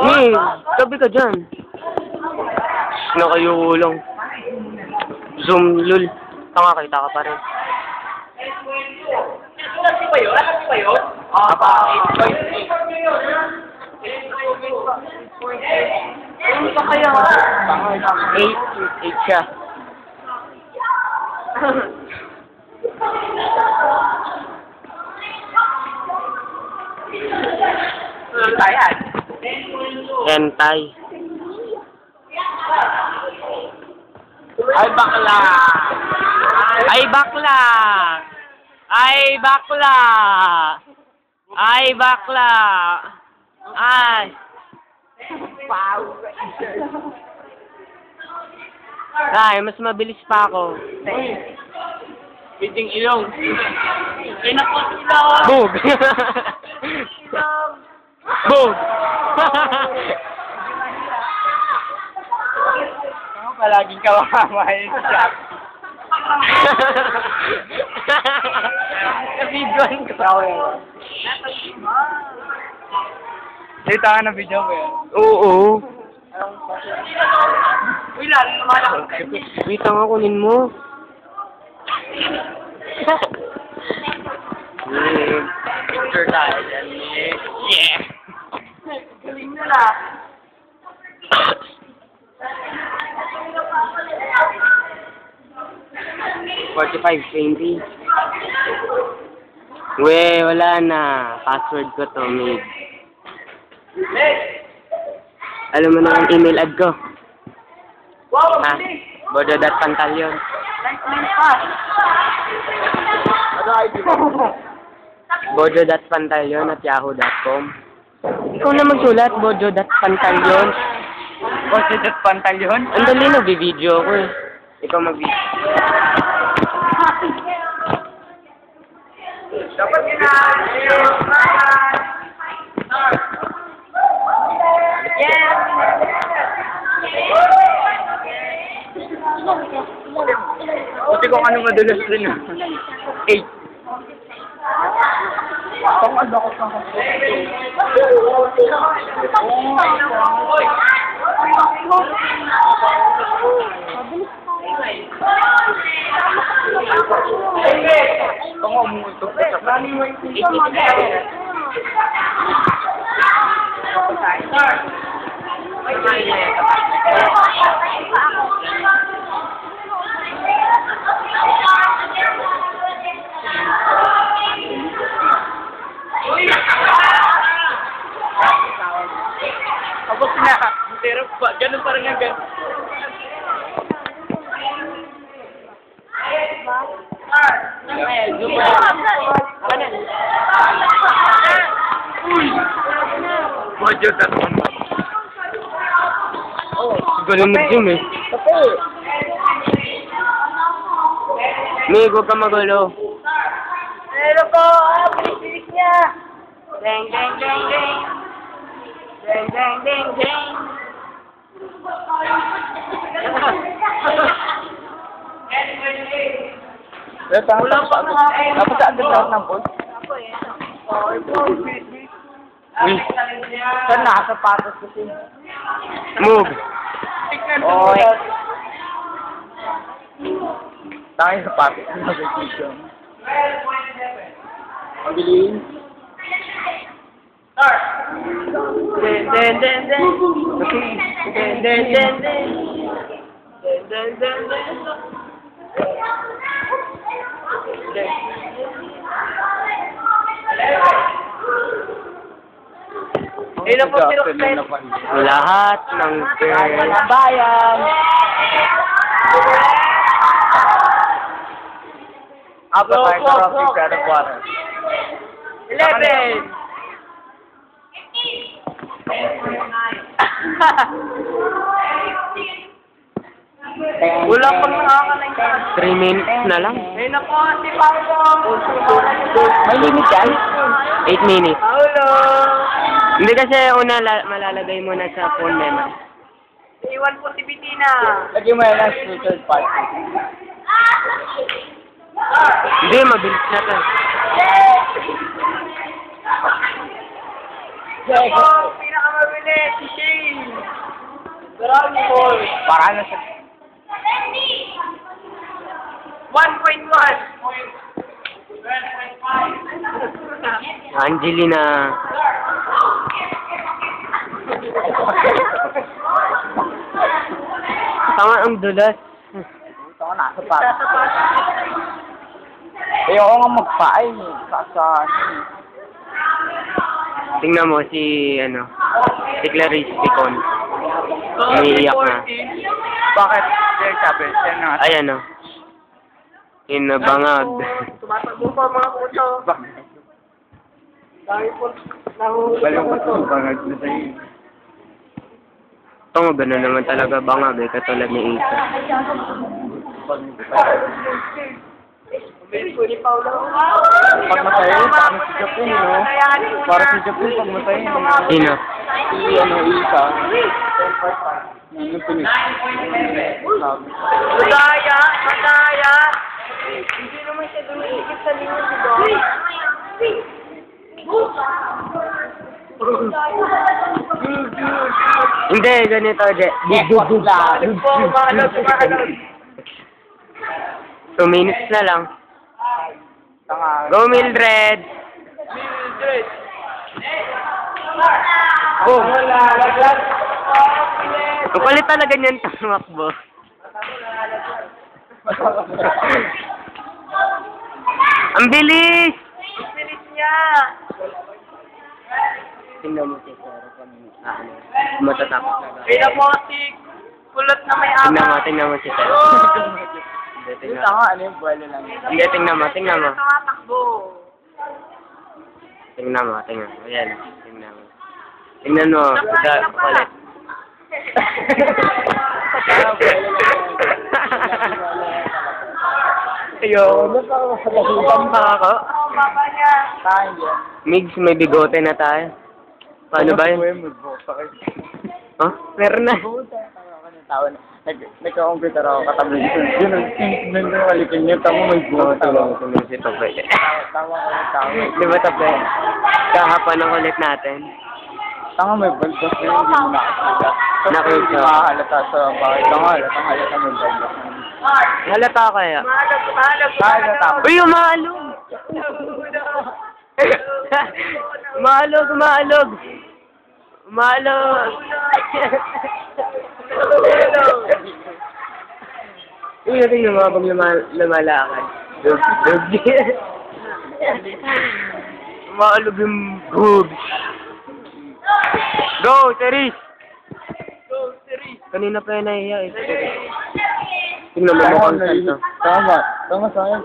Tabi ka dyan. Nakayulong. Zoom, lul. Tanga, kita ka pa rin. Kasi ba yun? Kasi ba yun? Apa? 8.8. Ano ba kaya? 8 siya. Tayan. Hentai. Ay, bakla! Ay, bakla! Ay, bakla! Ay, bakla! Ay! Ay, mas mabilis pa ako. Piting ilong. Ay, naku, ilong! Bog! Bog! Ano palaging kawamay siya? Nabidyoan ko. Dito ka na video mo yan. Oo. Uy, lalo naman ako. Wait nga, kunin mo. Picture tayo dyan. Yeah! Galing na na. $45.20. We, wala na. Password ko to, mate. Alam mo na ang email ad ko? Wow, Ha? Bodo.pantalyon. Ano ID mo? Bodo.pantalyon@yahoo.com. Ikaw na magsulat, Bodo.pantalyon. Pantalyon? Ang dali na, video ako eh. Ikaw mag-video. Dapat yun na. Buti kung ano madulas rin ah. 8. Pang ano ako sa Pangamuntok ka sa Abot na. Pero ganun parang nga ganun. Bodo.com. Galing mag-gym eh. May huwag ka magulo. Pero po, bilis niya. Deng, deng, deng, deng. Deng, deng, deng, deng. Tapos sa underground ng boss? Uy. Saan nakasapatos kasi? Move. Oy. Tayo sa patos. Pabilin. Den, den, den, den. Den, den, den, den. Den, den, den, den. Ilan po si Roxanne? Lahat ng pera. Bayan. Appetite Go, go, of go. the water. 11. Wala pang nakakalain. 3 minutes na lang. Ay nako, si Paulo. May limit yan? 8 minutes. Paulo. Hindi kasi una malalagay mo na sa phone memory. Iwan po si Bitina. Lagyan mo yan ang third party. Hindi, mabilis na to. Ako, pinakamabilis ulit, si Shane. Marami more. Para na siya. 1.1. Angelina. Tama ang dulas. Ito nga nasa pa. Ayoko nga magpain eh. Sa Tingnan mo si, si Clarice Picon. Umiiyak na. Bakit? Kaya sabi, siya na. Ayan o. Inabangag. Tumatakbo pa mga kuto. Dami po. Balong ko bangag na sa'yo. Ito nga, gano'n naman talaga bangag eh, katulad ni Isa. Pag masaya, parang si Japon, no? Para si Japon pag masaya. Sino? Si Isa. Ano pinis? Madaya! Madaya! Hindi naman siya dumisigit sa linya, di ba? Hindi, ganito, Je. Malog po, malog, malog. 2 minutes na lang. Tanga. Go, Mildred! Mildred. Oh! Ang kulit talaga niyan tumakbo. Ang bilis! Ang bilis niya. Tingnan mo si Sarah matatapos na lang. Kaya po si kulot na may Tingnan mo si Sarah. Hindi, Yung tingnan mo. tanga, ano yung buwelo lang. Hindi, tingnan mo. Tumatakbo. Tingnan mo. Ayan, tingnan mo. Tingnan mo. Kulit. Ayun. Ako. Oo, baba niya. Tayo dyan. Migs, may bigote na tayo. Paano ba yun? Huh? Meron na. Nagka-computer ako katabi dito. Yun, nung alikin niyo, tamo may buhok. Tulong si Tope. Tama ko yung tao. Di ba Tope? Kahapon ang ulit natin. Tanga may balbas na hindi mo nakakita. Nakita. Hindi makahalata sa bahay. Tanga, halata may balbas. Halata kaya? Malog. Uy, umalog! Umalog! Uy, natin yung mga bang lumalakad. Dug. Umalog yung boobs. Go, Teris! Kanina pa yung nahiya eh. Tingnan mo mo consent to. Tama sa akin.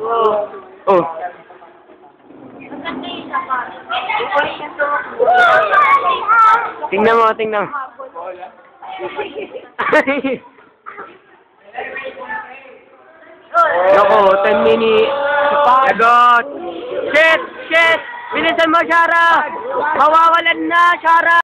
Oh. Tingnan mo. Loko, 10 minutes. Lagot. Shit! Bilisan mo, Shara! Mawawalan na, Shara!